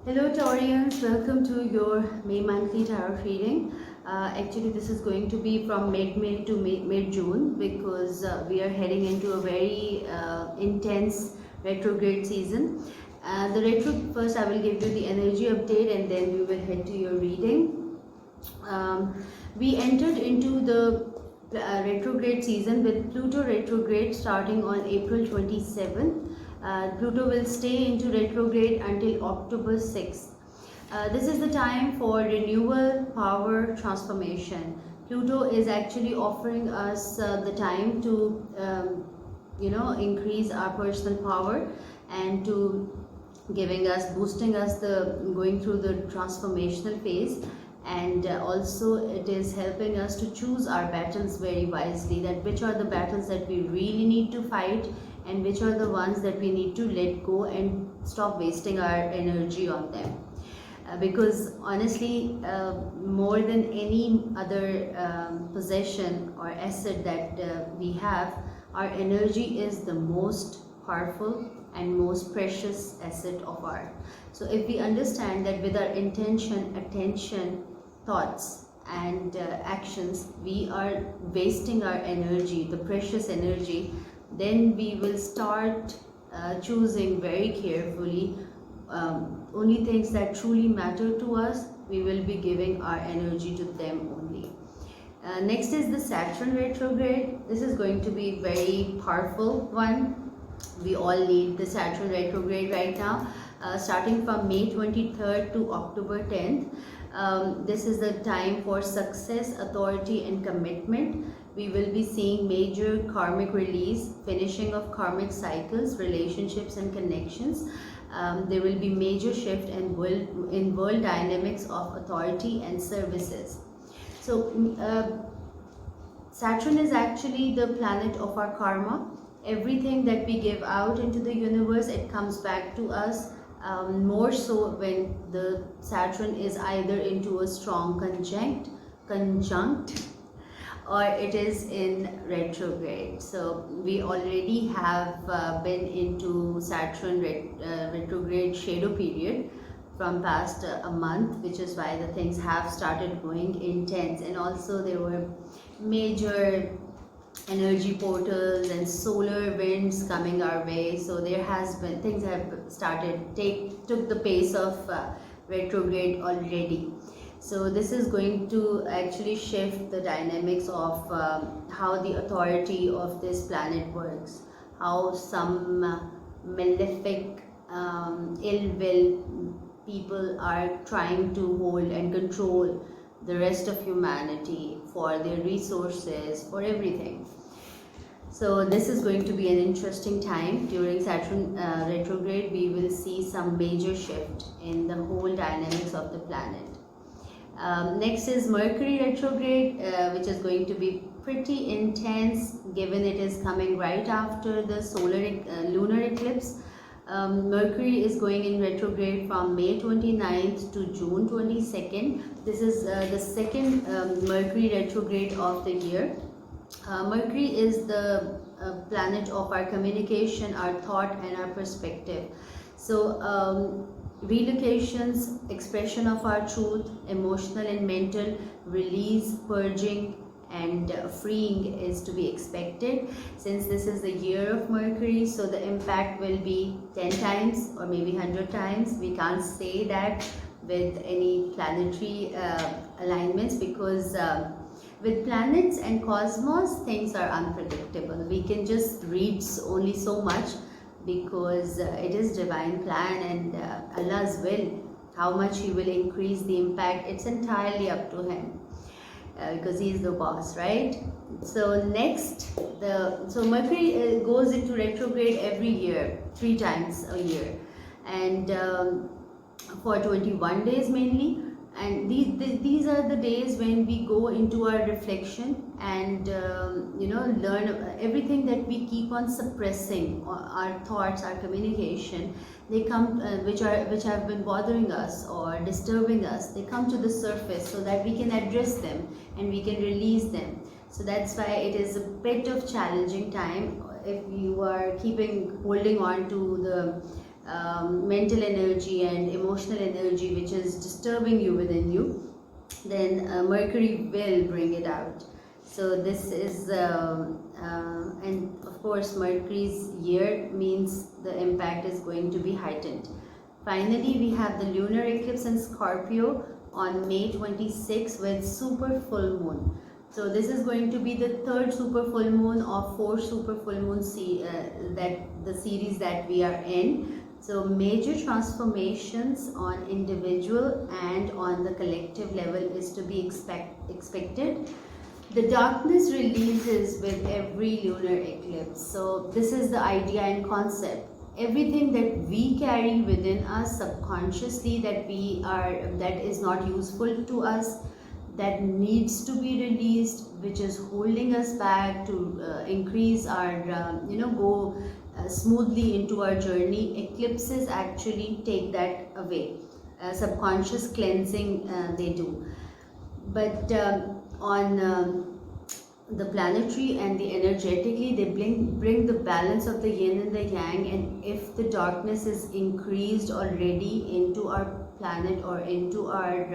Hello Taurians, welcome to your May monthly tarot reading. Actually, this is going to be from mid-May to mid-June because we are heading into a very intense retrograde season. First I will give you the energy update and then we will head to your reading. We entered into the retrograde season with Pluto retrograde starting on April 27th. Pluto will stay into retrograde until October 6th. This is the time for renewal, power, transformation. Pluto is actually offering us the time to, increase our personal power and to boosting us the going through the transformational phase, and also it is helping us to choose our battles very wisely, that which are the battles that we really need to fight and which are the ones that we need to let go and stop wasting our energy on them. Because honestly, more than any other possession or asset that we have, our energy is the most powerful and most precious asset of ours. So if we understand that with our intention, attention, thoughts and actions, we are wasting our energy, the precious energy, then we will start choosing very carefully only things that truly matter to us. We will be giving our energy to them only. Next is the Saturn retrograde. This is going to be very powerful one. We all need the Saturn retrograde right now, starting from May 23rd to October 10th. This is the time for success, authority and commitment. We will be seeing major karmic release, finishing of karmic cycles, relationships and connections. There will be major shift in world dynamics of authority and services. So Saturn is actually the planet of our karma. Everything that we give out into the universe, it comes back to us. More so when the Saturn is either into a strong conjunct or it is in retrograde. So we already have been into Saturn retrograde shadow period from past a month, which is why the things have started going intense, and also there were major energy portals and solar winds coming our way. So there has been, things have started took the pace of retrograde already. So this is going to actually shift the dynamics of how the authority of this planet works, how some malefic, ill will people are trying to hold and control the rest of humanity for their resources, for everything. So this is going to be an interesting time. During Saturn retrograde, we will see some major shift in the whole dynamics of the planet. Next is Mercury retrograde, which is going to be pretty intense given it is coming right after the lunar eclipse. Mercury is going in retrograde from May 29th to June 22nd. This is the second Mercury retrograde of the year. Mercury is the planet of our communication, our thought and our perspective. So relocations, expression of our truth, emotional and mental release, purging and freeing is to be expected, since this is the year of Mercury. So the impact will be 10 times or maybe 100 times. We can't say that with any planetary alignments, because with planets and cosmos, things are unpredictable. We can just read only so much, because it is divine plan and Allah's will. How much He will increase the impact, it's entirely up to Him, because He is the boss, right? So next, so Mercury goes into retrograde every year, 3 times a year, and for 21 days mainly. And these are the days when we go into our reflection and learn everything that we keep on suppressing, our thoughts, our communication. They come which have been bothering us or disturbing us, they come to the surface so that we can address them and we can release them. So that's why it is a bit of challenging time if you are holding on to the mental energy and emotional energy which is disturbing you within you, then Mercury will bring it out. So this is and of course Mercury's year means the impact is going to be heightened. Finally, we have the lunar eclipse in Scorpio on May 26 with super full moon. So this is going to be the third super full moon of 4 super full moons that the series that we are in. So major transformations on individual and on the collective level is to be expected. The darkness releases with every lunar eclipse. So this is the idea and concept. Everything that we carry within us subconsciously that is not useful to us, that needs to be released, which is holding us back to increase our go smoothly into our journey. Eclipses actually take that away. Subconscious cleansing they do. But on the planetary and the energetically, they bring the balance of the yin and the yang. And if the darkness is increased already into our planet or into our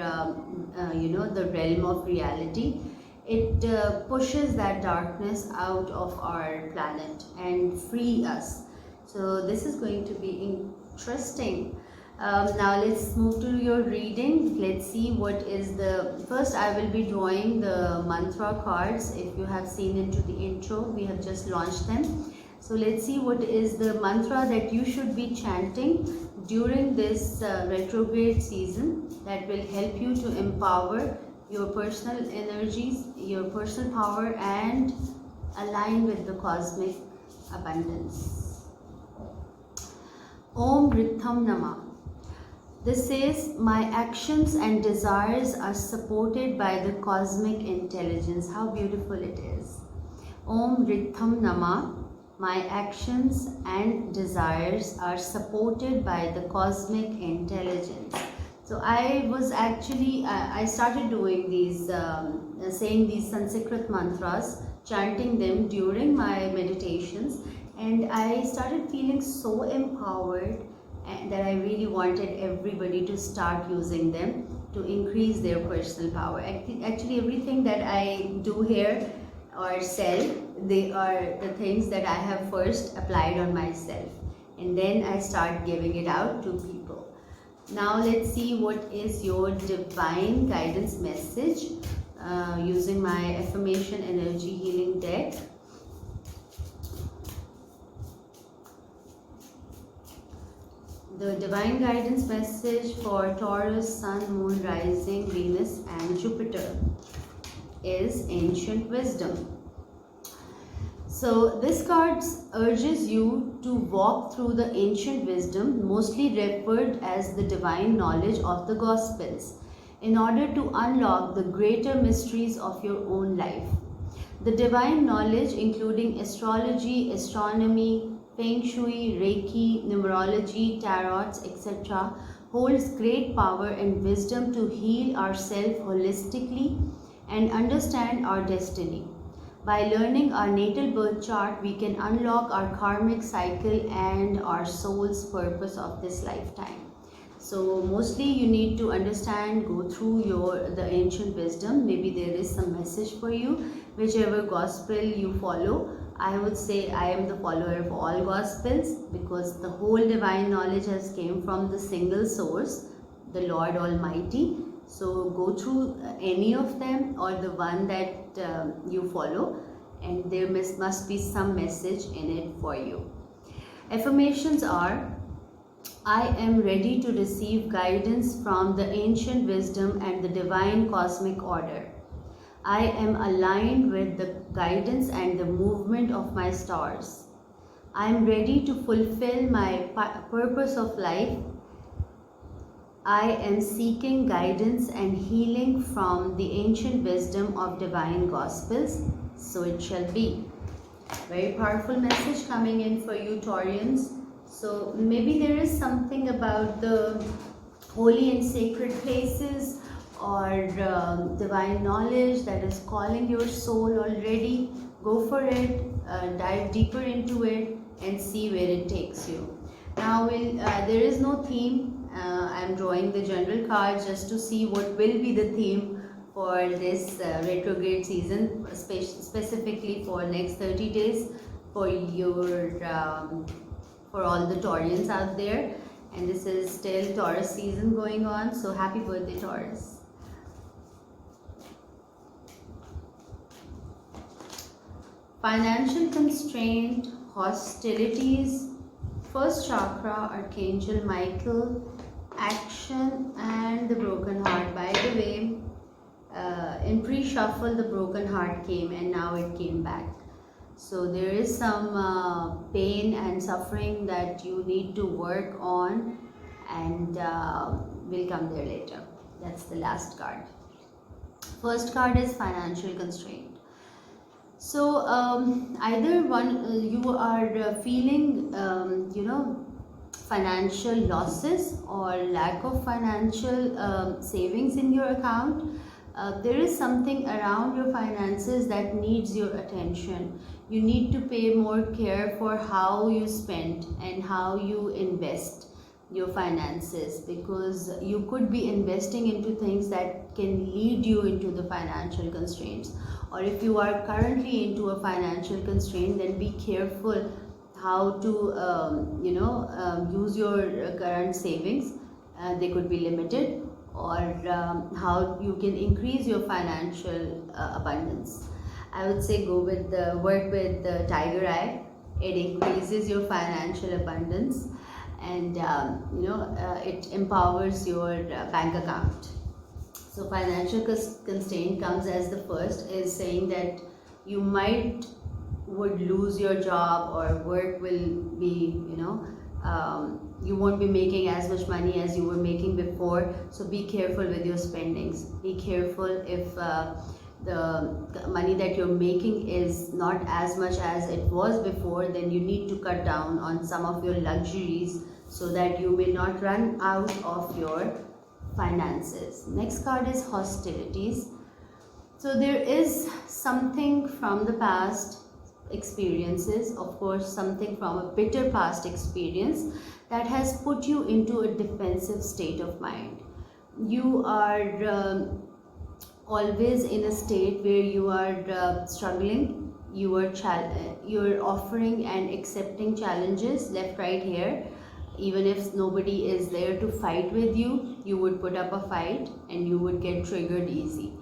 the realm of reality, it pushes that darkness out of our planet and free us. So this is going to be interesting. Now let's move to your reading. Let's see what is the first. I will be drawing the mantra cards. If you have seen into the intro, we have just launched them. So let's see what is the mantra that you should be chanting during this retrograde season that will help you to empower your personal energies, your personal power, and align with the cosmic abundance. Om Ritham Namah. This says, my actions and desires are supported by the cosmic intelligence. How beautiful it is. Om Ritham Namah. My actions and desires are supported by the cosmic intelligence. So I was actually, I started doing these, saying these Sanskrit mantras, chanting them during my meditations, and I started feeling so empowered and that I really wanted everybody to start using them to increase their personal power. Actually, everything that I do here or sell, they are the things that I have first applied on myself, and then I start giving it out to people. Now let's see what is your divine guidance message using my affirmation energy healing deck. The divine guidance message for Taurus, Sun, Moon, Rising, Venus and Jupiter is Ancient Wisdom. So this card urges you to walk through the ancient wisdom, mostly referred as the divine knowledge of the Gospels, in order to unlock the greater mysteries of your own life. The divine knowledge, including astrology, astronomy, Feng Shui, Reiki, numerology, tarots, etc., holds great power and wisdom to heal ourselves holistically and understand our destiny. By learning our natal birth chart, we can unlock our karmic cycle and our soul's purpose of this lifetime. So mostly you need to understand, go through the ancient wisdom. Maybe there is some message for you, whichever gospel you follow. I would say I am the follower of all gospels because the whole divine knowledge has came from the single source, the Lord Almighty. So go through any of them or the one that you follow, and there must be some message in it for you. Affirmations are: I am ready to receive guidance from the ancient wisdom and the divine cosmic order. I am aligned with the guidance and the movement of my stars. I am ready to fulfill my purpose of life. I am seeking guidance and healing from the ancient wisdom of divine gospels. So it shall be. Very powerful message coming in for you, Taurians. So maybe there is something about the holy and sacred places or divine knowledge that is calling your soul already. Go for it, dive deeper into it and see where it takes you. Now there is no theme. I'm drawing the general cards just to see what will be the theme for this retrograde season, specifically for next 30 days for your for all the Taurians out there. And this is still Taurus season going on, so happy birthday, Taurus. Financial constraint, hostilities, first chakra, Archangel Michael, action, and the broken heart. By the way, in pre-shuffle the broken heart came and now it came back. So there is some pain and suffering that you need to work on, and we'll come there later. That's the last card. First card is financial constraint. So either one, you are feeling financial losses or lack of financial savings in your account. There is something around your finances that needs your attention. You need to pay more care for how you spend and how you invest your finances, because you could be investing into things that can lead you into the financial constraints. Or if you are currently into a financial constraint, then be careful how to use your current savings. They could be limited, or how you can increase your financial abundance. I would say go with the work with the tiger eye. It increases your financial abundance, and it empowers your bank account. So financial constraint comes as the first, is saying that you might would lose your job, or work will be, you won't be making as much money as you were making before. So be careful with your spendings. Be careful if the money that you're making is not as much as it was before, then you need to cut down on some of your luxuries so that you may not run out of your finances. Next card is hostilities. So there is something from the past experiences, of course something from a bitter past experience, that has put you into a defensive state of mind. You are always in a state where you are struggling. You're offering and accepting challenges left, right, here. Even if nobody is there to fight with you, you would put up a fight and you would get triggered easy.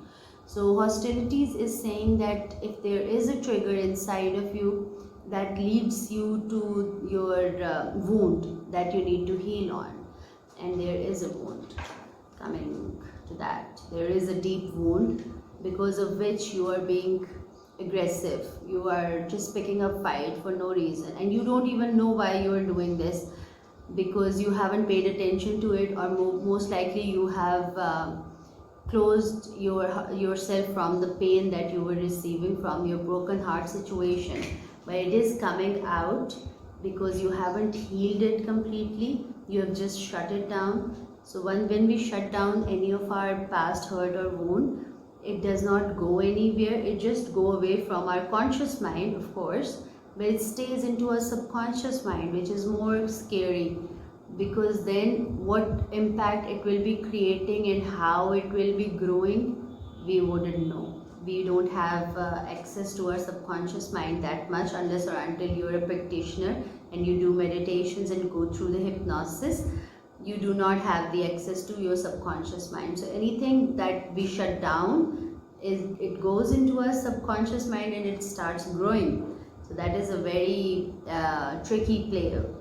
So hostilities is saying that if there is a trigger inside of you that leads you to your wound that you need to heal on, and there is a wound coming to that. There is a deep wound because of which you are being aggressive. You are just picking up fight for no reason, and you don't even know why you are doing this, because you haven't paid attention to it, or most likely you have closed yourself from the pain that you were receiving from your broken heart situation. But it is coming out because you haven't healed it completely. You have just shut it down. So when we shut down any of our past hurt or wound, it does not go anywhere. It just go away from our conscious mind, of course, but it stays into a subconscious mind, which is more scary, because then what impact it will be creating and how it will be growing, we wouldn't know. We don't have access to our subconscious mind that much, unless or until you're a practitioner and you do meditations and go through the hypnosis. You do not have the access to your subconscious mind. So anything that we shut down, it goes into our subconscious mind and it starts growing. So that is a very tricky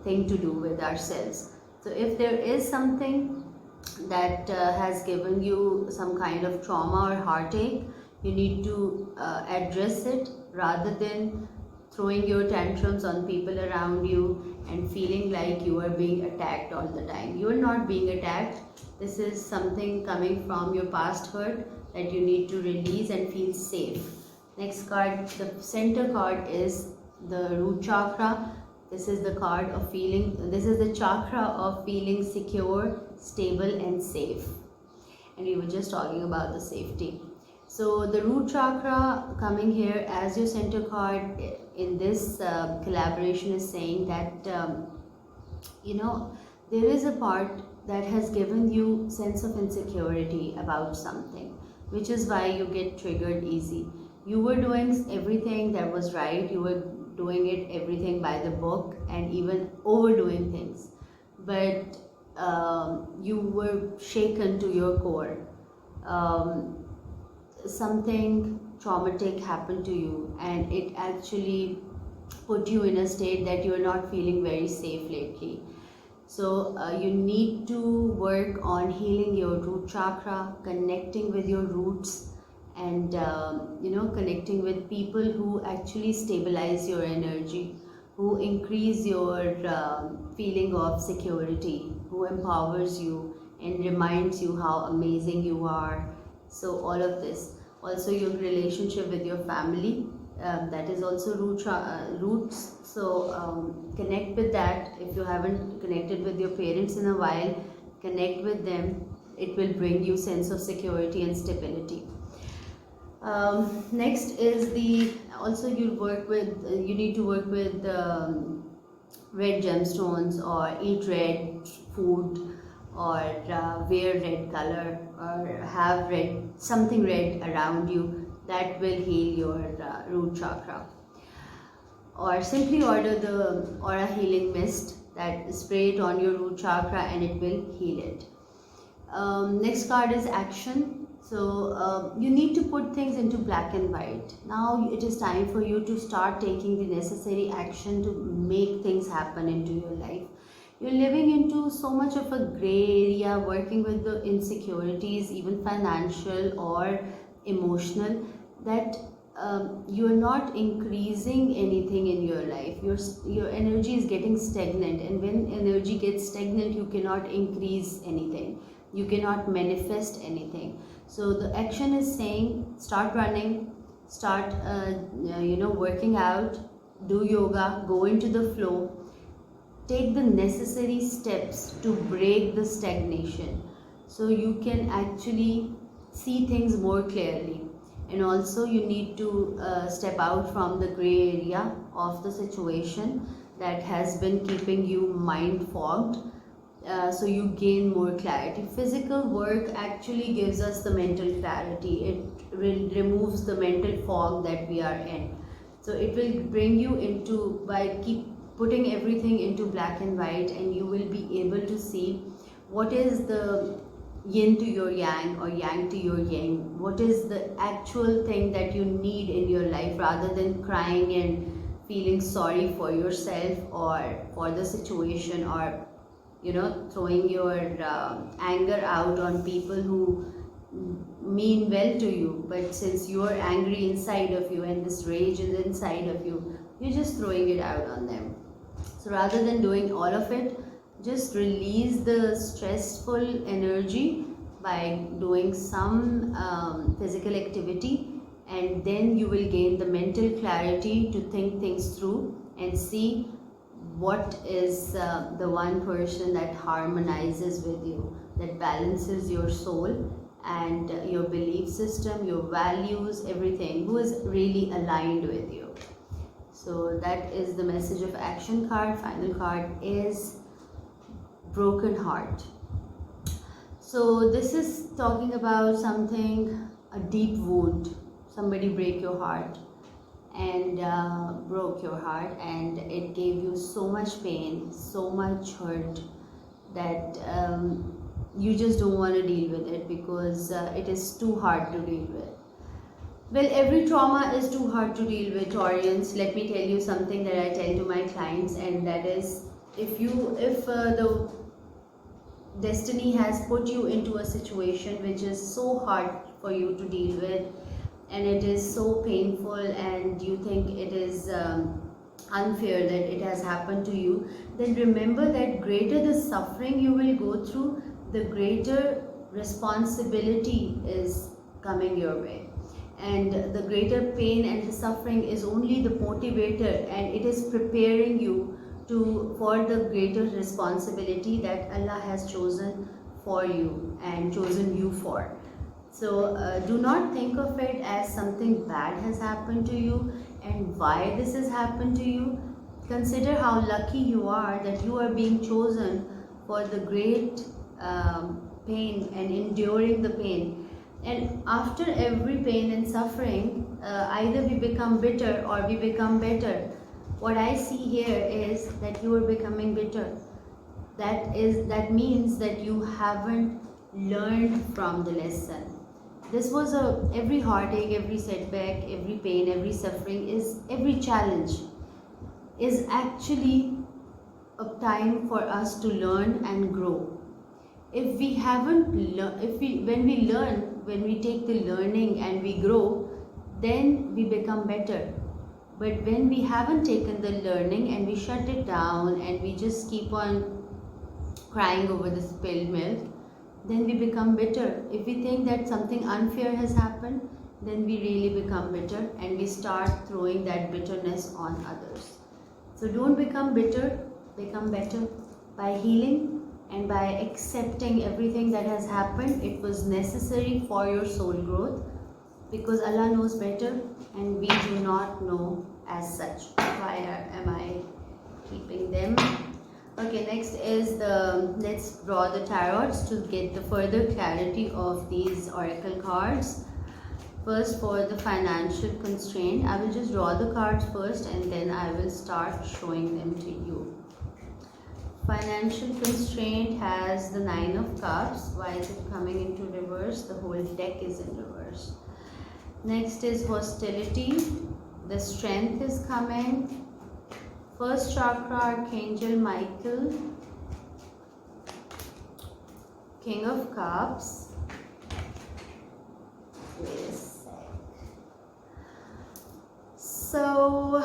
thing to do with ourselves. So if there is something that has given you some kind of trauma or heartache, you need to address it, rather than throwing your tantrums on people around you and feeling like you are being attacked all the time. You are not being attacked. This is something coming from your past hurt that you need to release and feel safe. Next card, the center card, is the root chakra. This is the card of feeling, this is the chakra of feeling secure, stable and safe. And we were just talking about the safety. So the root chakra coming here as your center card in this collaboration is saying that you know, there is a part that has given you sense of insecurity about something, which is why you get triggered easy. You were doing everything that was right, you were doing it everything by the book and even overdoing things, but you were shaken to your core. Something traumatic happened to you, and it actually put you in a state that you're not feeling very safe lately. So you need to work on healing your root chakra, connecting with your roots, and connecting with people who actually stabilize your energy, who increase your feeling of security, who empowers you and reminds you how amazing you are. So all of this, also your relationship with your family, that is also roots. So connect with that. If you haven't connected with your parents in a while, connect with them. It will bring you sense of security and stability. Next is the, also you need to work with red gemstones, or eat red food, or wear red color, or have something red around you. That will heal your root chakra. Or simply order the aura healing mist, that spray it on your root chakra and it will heal it. Next card is action. So you need to put things into black and white. Now it is time for you to start taking the necessary action to make things happen into your life. You're living into so much of a gray area, working with the insecurities, even financial or emotional, that you're not increasing anything in your life. Your energy is getting stagnant, and when energy gets stagnant, you cannot increase anything, you cannot manifest anything. So the action is saying, start running, start working out, do yoga, go into the flow, take the necessary steps to break the stagnation, so you can actually see things more clearly. And also you need to step out from the gray area of the situation that has been keeping you mind fogged, so you gain more clarity. Physical work actually gives us the mental clarity. It removes the mental fog that we are in. So it will bring you into, by keep putting everything into black and white, and you will be able to see what is the yin to your yang, or yang to your yin. What is the actual thing that you need in your life, rather than crying and feeling sorry for yourself or for the situation, or throwing your anger out on people who mean well to you, but since you are angry inside of you and this rage is inside of you, you're just throwing it out on them. So rather than doing all of it, just release the stressful energy by doing some physical activity, and then you will gain the mental clarity to think things through and see what is the one person that harmonizes with you, that balances your soul and your belief system, your values, everything, who is really aligned with you. So that is the message of action card. Final card is broken heart. So this is talking about something, a deep wound. Somebody break your heart and broke your heart, and it gave you so much pain, so much hurt, that you just don't want to deal with it, because it is too hard to deal with. Well, every trauma is too hard to deal with, Taurians. Let me tell you something that I tell to my clients, and that is, if the destiny has put you into a situation which is so hard for you to deal with, and it is so painful, and you think it is unfair that it has happened to you, then remember that greater the suffering you will go through, the greater responsibility is coming your way. And the greater pain and the suffering is only the motivator, and it is preparing you for the greater responsibility that Allah has chosen for you and chosen you for. So do not think of it as something bad has happened to you and why this has happened to you. consider how lucky you are that you are being chosen for the great pain and enduring the pain. And after every pain and suffering, either we become bitter or we become better. What I see here is that you are becoming bitter. That means that you haven't learned from the lesson. This was every heartache, every setback, every pain, every suffering, every challenge is actually a time for us to learn and grow. If we haven't when we take the learning and we grow, then we become better. But when we haven't taken the learning and we shut it down and we just keep on crying over the spilled milk, then we become bitter. If we think that something unfair has happened, then we really become bitter and we start throwing that bitterness on others. So don't become bitter, become better by healing and by accepting everything that has happened. It was necessary for your soul growth, because Allah knows better and we do not know as such. Why am I keeping them? Okay, next is let's draw the tarots to get the further clarity of these oracle cards. First, for the financial constraint, I will just draw the cards first and then I will start showing them to you. Financial constraint has the 9 of cups. Why is it coming into reverse? The whole deck is in reverse. Next is hostility. The strength is coming. First chakra, Archangel Michael. King of Cups. Wait a sec. So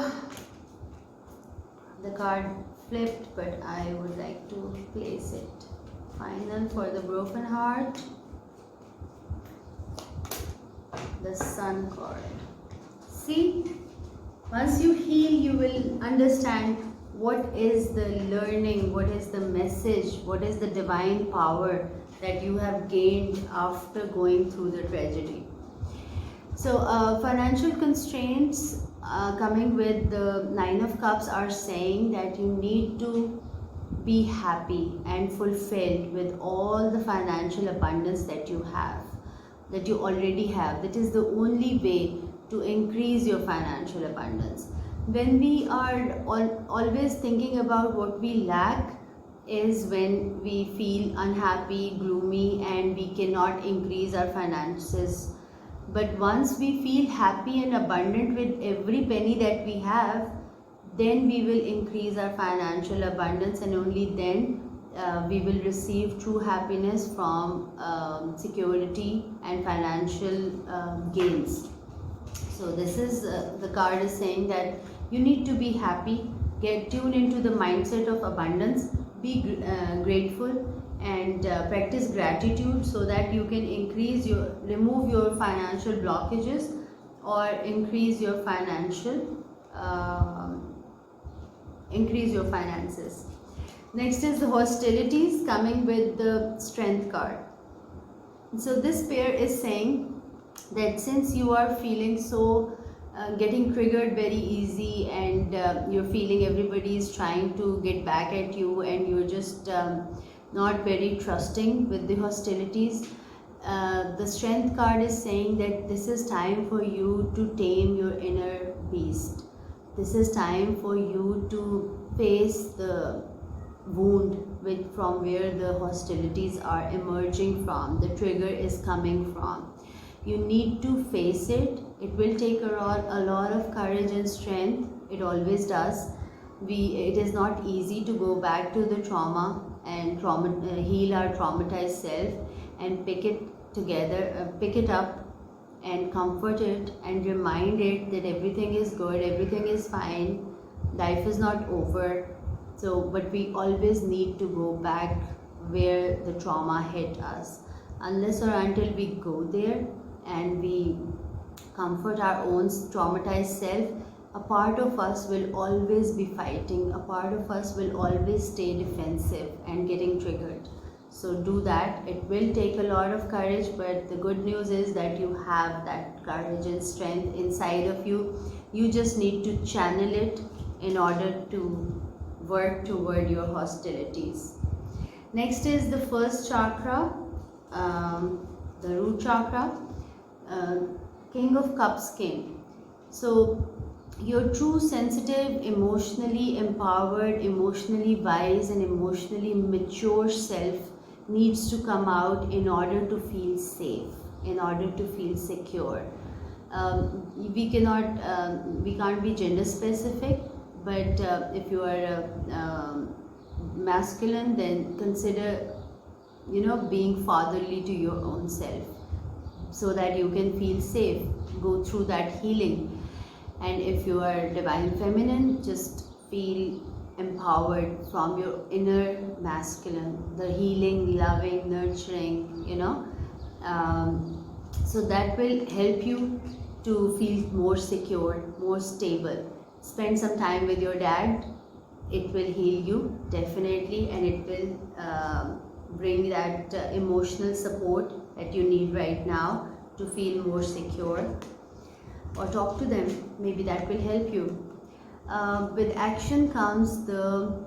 the card flipped, but I would like to place it. Final for the broken heart. The Sun card. See, once you heal, you will understand what is the learning, what is the message, what is the divine power that you have gained after going through the tragedy. So financial constraints coming with the 9 of Cups are saying that you need to be happy and fulfilled with all the financial abundance that you have, that you already have. That is the only way to increase your financial abundance. When we are always thinking about what we lack is when we feel unhappy, gloomy, and we cannot increase our finances. But once we feel happy and abundant with every penny that we have, then we will increase our financial abundance, and only then we will receive true happiness from security and financial gains. So this is the card is saying that you need to be happy, get tuned into the mindset of abundance, be grateful, and practice gratitude so that you can remove your financial blockages or increase your finances. Next is the hostilities coming with the Strength card. So this pair is saying that since you are feeling so getting triggered very easy, and you're feeling everybody is trying to get back at you, and you're just not very trusting with the hostilities, the Strength card is saying that this is time for you to tame your inner beast. This is time for you to face the wound from where the hostilities are emerging from, the trigger is coming from. You need to face it. It will take a lot of courage and strength. It always does. It is not easy to go back to the trauma and heal our traumatized self and pick it up and comfort it and remind it that everything is good, everything is fine, life is not over. So, but we always need to go back where the trauma hit us. Unless or until we go there and we comfort our own traumatized self, a part of us will always be fighting, a part of us will always stay defensive and getting triggered. So do that. It will take a lot of courage, but the good news is that you have that courage and strength inside of you. You just need to channel it in order to work toward your hostilities. Next is the first chakra, the root chakra, uh, King of Cups king. So your true sensitive, emotionally empowered, emotionally wise and emotionally mature self needs to come out in order to feel safe, in order to feel secure. We can't be gender specific, but if you are masculine, then consider being fatherly to your own self, so that you can feel safe, go through that healing. And if you are divine feminine, just feel empowered from your inner masculine, the healing, loving, nurturing, so that will help you to feel more secure, more stable. Spend some time with your dad, it will heal you definitely, and it will bring that emotional support that you need right now to feel more secure. Or talk to them, maybe that will help you. With action comes the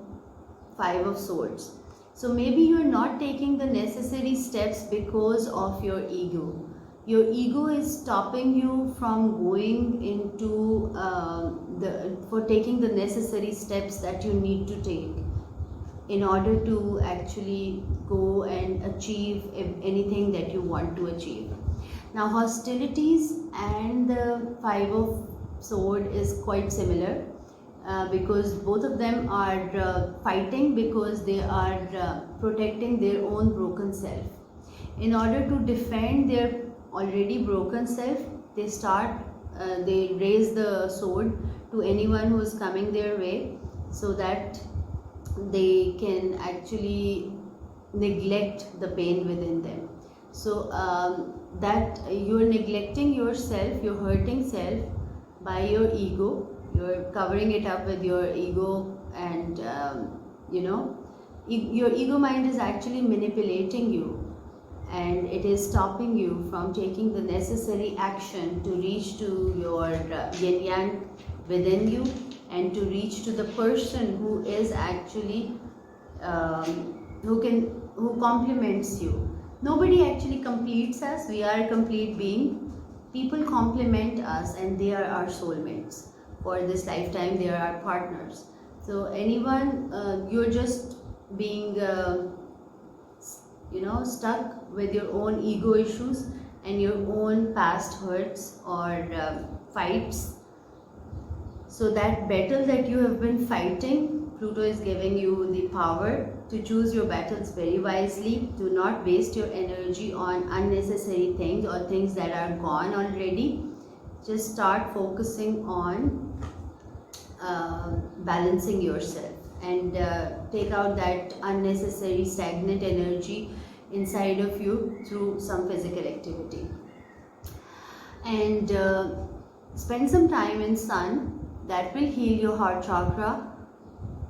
Five of Swords. So maybe you're not taking the necessary steps because of your ego. Your ego is stopping you from going into for taking the necessary steps that you need to take in order to actually go and achieve anything that you want to achieve. Now, hostilities and the Five of Sword is quite similar, because both of them are fighting because they are protecting their own broken self. In order to defend their already broken self, they raise the sword to anyone who is coming their way, so that they can actually neglect the pain within them. So that you're neglecting yourself, you're hurting self by your ego, you're covering it up with your ego, and your ego mind is actually manipulating you, and it is stopping you from taking the necessary action to reach to your yin yang within you, and to reach to the person who is actually who complements you. Nobody actually completes us, we are a complete being. People complement us, and they are our soulmates for this lifetime, they are our partners. So anyone, you're just being stuck with your own ego issues and your own past hurts or fights. So that battle that you have been fighting, Pluto is giving you the power to choose your battles very wisely. Do not waste your energy on unnecessary things or things that are gone already. Just start focusing on balancing yourself, and take out that unnecessary stagnant energy inside of you through some physical activity. And spend some time in sun, that will heal your heart chakra.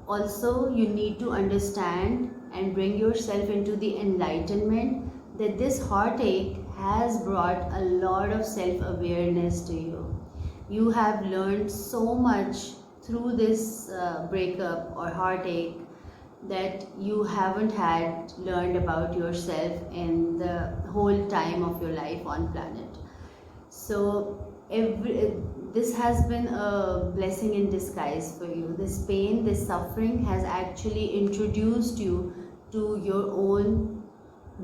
Also, you need to understand and bring yourself into the enlightenment that this heartache has brought a lot of self-awareness to you. You have learned so much through this breakup or heartache that you haven't had learned about yourself in the whole time of your life on planet. So this has been a blessing in disguise for you. This pain, this suffering has actually introduced you to your own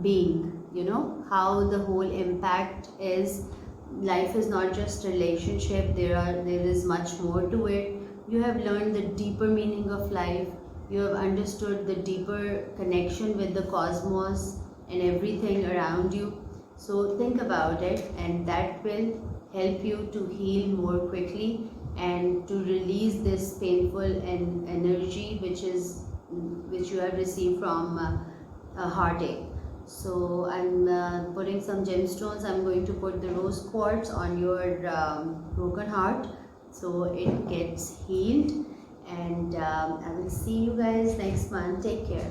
being. You know how the whole impact is. Life is not just relationship, there is much more to it. You have learned the deeper meaning of life. You have understood the deeper connection with the cosmos and everything around you. So think about it, and that will help you to heal more quickly and to release this painful energy which you have received from a heartache. So I'm putting some gemstones. I'm going to put the rose quartz on your broken heart so it gets healed, and I will see you guys next month. Take care.